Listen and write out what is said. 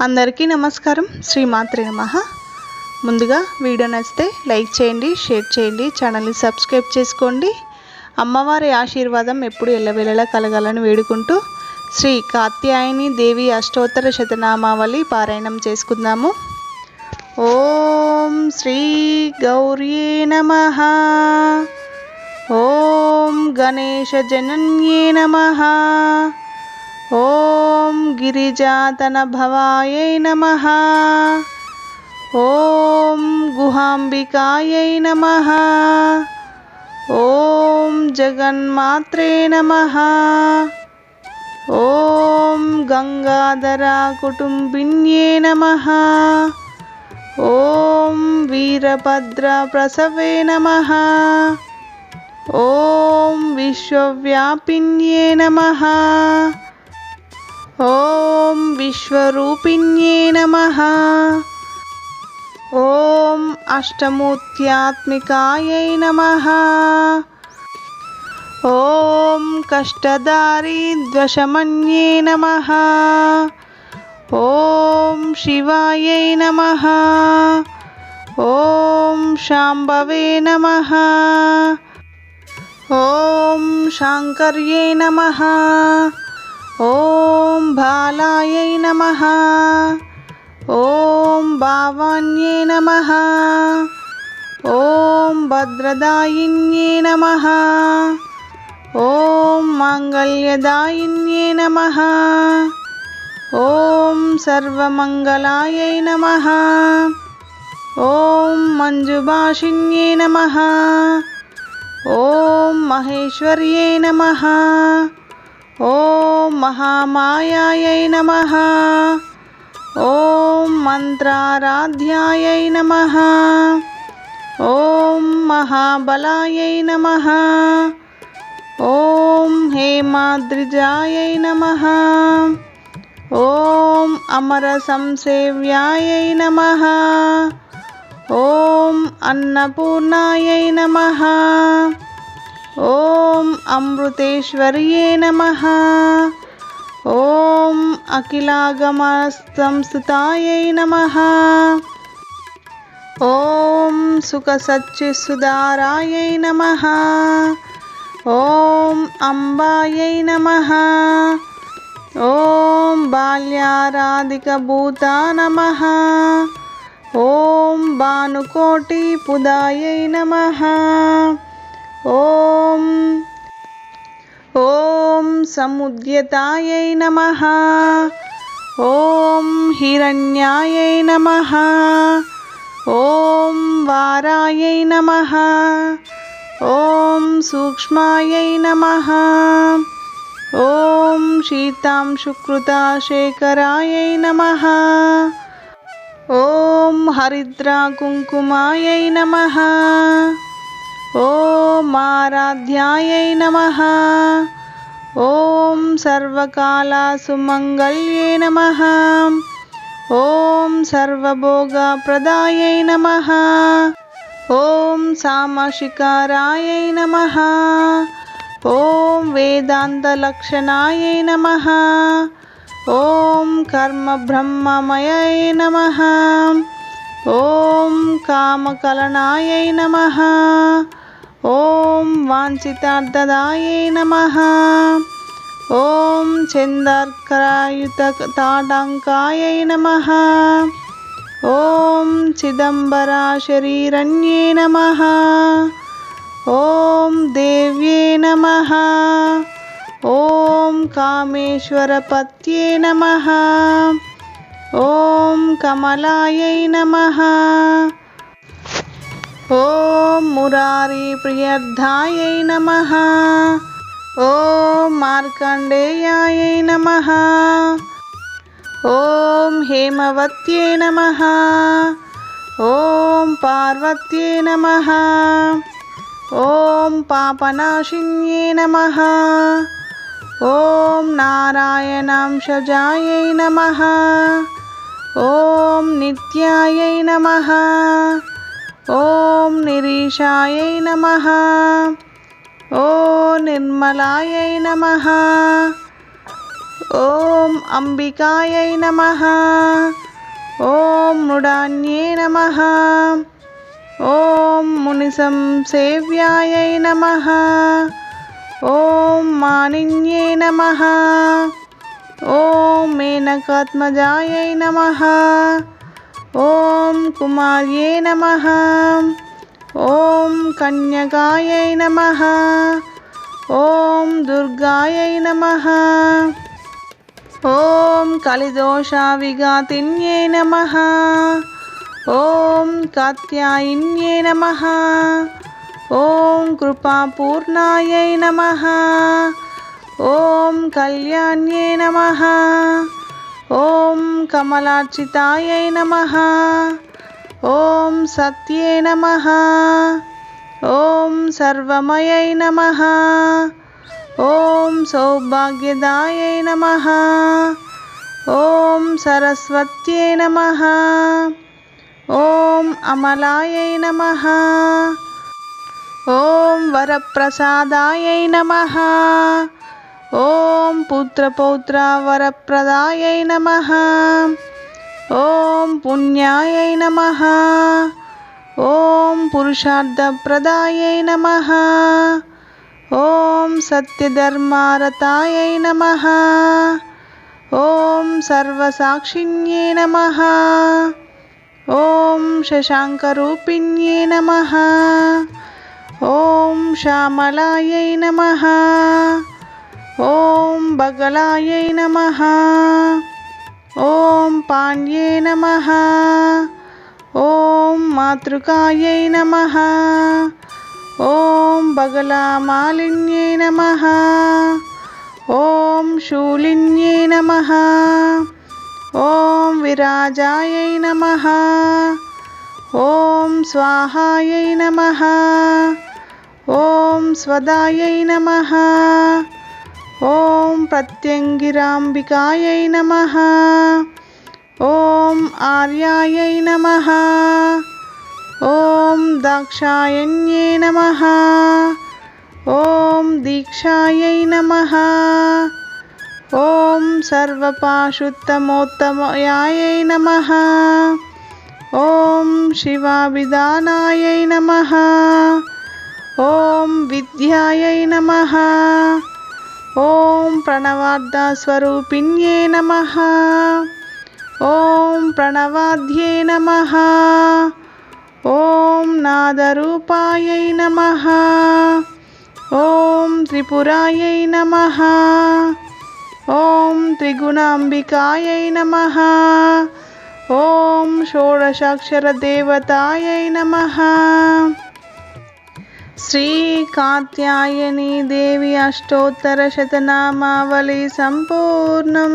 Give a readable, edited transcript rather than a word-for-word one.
అందరికీ నమస్కారం. శ్రీమాత్రే నమః. ముందుగా వీడియో నచ్చితే లైక్ చేయండి, షేర్ చేయండి, ఛానల్ని సబ్స్క్రైబ్ చేసుకోండి. అమ్మవారి ఆశీర్వాదం ఎప్పుడు ఎల్లవేళలా కలగాలని వేడుకుంటూ శ్రీ కాత్యాయని దేవి అష్టోత్తర శతనామావళి పారాయణం చేసుకుందాము. ఓం శ్రీ గౌర్యే నమః. ఓం గణేశ జనన్యే నమః. ఓం గిరిజాతన భవాయై నమః. ఓం గుహాంబికాయై నమః. ఓం జగన్మాత్రే నమః. ఓం గంగాధర కుటుంబిన్యే నమః. ఓం వీరభద్ర ప్రసవే నమః. ఓం విశ్వవ్యాపిన్యే నమః. ఓం విశ్వరూపిణ్యే నమః. ఓం అష్టమూర్త్యాత్మికాయై నమః. ఓం కష్టదారిద్ర్యశమన్యే నమః. ఓం శివాయై నమః. ఓం శాంభవే నమః. ఓం శాంకర్యై నమః. ఓం బాలాయై నమః. ఓం భావాన్యే నమః. ఓం భద్రదాయిన్యే నమః. ఓం మాంగళ్యదాయిన్యే నమః. ఓం సర్వమంగళాయై నమః. ఓం మంజుభాషిన్యే నమః. ఓం మహేశ్వర్యే నమః. ఓం మహామాయాయై నమః. ఓం మంత్రారాధ్యాయై నమః. ఓం మహాబలాయై నమః. ఓం హేమాద్రిజాయై నమః. ఓం అమర సంసేవ్యాయై నమః. ఓం అన్నపూర్ణాయై నమః. ఓం అమృతేశ్వర్యే నమః. ఓం అఖిలాగమ సంస్థితాయై నమః. ఓం సుఖసచ్చిసుదారాయై నమః. ఓం అంబాయై నమః. ఓం బాల్యారాధికభూతా నమః. ఓం భానుకోటి పుదాయై నమః. ఓం ఓం సముద్యతాయై నమః. ఓం హిరణ్యాయై నమః. ఓం వారాయై నమః. ఓం సూక్ష్మాయై నమః. ఓం శీతాంశుకృతాశేఖరాయై నమః. ఓం హరిద్రా కుంకుమాయై నమః. ఓం ఆరాధ్యాయై నమః. ఓం సర్వకాల సుమంగళ్యే నమః. ఓం సర్వభోగప్రదాయై నమః. ఓం సామశికారాయై నమః. ఓం వేదాంతలక్షణాయై నమః. ఓం కర్మబ్రహ్మమయై నమః. ఓం కామకలనాయై నమః. ఓం వాంఛితార్థదాయై నమః. ఓం చందర్కరాయుతాటంకాయై నమః. ఓం చిదంబరశరీరణ్యే నమః. ఓం దేవ్యే నమః. ఓం కామేశ్వరపత్యే నమః. ఓం కమలాయై నమః. ఓం మురారీప్రియర్థాయై నమః. ఓం మార్కండేయాయై నమః. ఓం హేమవత్యే నమః. ఓం పార్వత్యే నమః. ఓం పాపనాశిన్యే నమః. ఓం నారాయణాంశజాయై నమః. ఓం నిత్యాయై నమః. ఓం నిరీశాయై నమః. ఓం నిర్మలాయై నమః. ఓం అంబికాయై నమః. ఓం మృడాన్యే నమః. ఓం మునిసంసేవ్యాయై నమః. ఓం మానిన్యే నమః. ఓం మేనకాత్మజాయై నమః. ఓం కుమార్యే నమః. ఓం కన్యకాయై నమః. ఓం దుర్గాయై నమః. ఓం కలిదోషవిఘాతిన్యే నమః. ఓం కాత్యాయిన్యే నమః. ఓం కృపాపూర్ణాయై నమః. ఓం కళ్యాణ్యే నమః. ఓం కమలార్చితాయై నమః. ఓం సత్యే నమః. ఓం సర్వమయై నమః. ఓం సౌభాగ్యదాయై నమః. ఓం సరస్వత్యై నమః. ఓం అమలాయై నమః. ఓం వరప్రసాదాయై నమః. ఓం పుత్రపౌత్ర వరప్రదాయై నమః. ఓం పుణ్యాయై నమః. ఓం పురుషార్థప్రదాయై నమః. ఓం సత్యధర్మారతాయై నమః. ఓం సర్వసాక్షిణ్యే నమః. ఓం శశాంకరూపిణ్యే నమః. ఓం శ్యామలాయై నమః. ఓం బగలాయై నమః. ఓం పాండ్యే నమః. ఓం మాతృకాయై నమః. ఓం బగలామాలిన్యే నమః. ఓం శూలిన్యే నమః. ఓం విరాజాయై నమః. ఓం స్వాహాయై నమః. ఓం స్వదాయై నమః. ఓం ప్రత్యంగిరాంబికాయై నమః. ఓం ఆర్యాయై నమః. ఓం దాక్షాయణ్యే నమః. ఓం దీక్షాయై నమః. ఓం సర్వపాశుత్తమోత్తమయాయై నమః. ఓం శివాభిధానాయై నమః. ఓం విద్యాయై నమః. ఓం ప్రణవార్థస్వరూపిణ్యే నమః. ఓం ప్రణవాధ్యే నమః. ఓం నాదరూపాయై నమః. ఓం త్రిపురాయై నమః. ఓం త్రిగుణాంబికాయై నమః. ఓం షోడశాక్షరదేవతాయై నమః. శ్రీ కాత్యాయని దేవి అష్టోత్తర శతనామావళి సంపూర్ణం.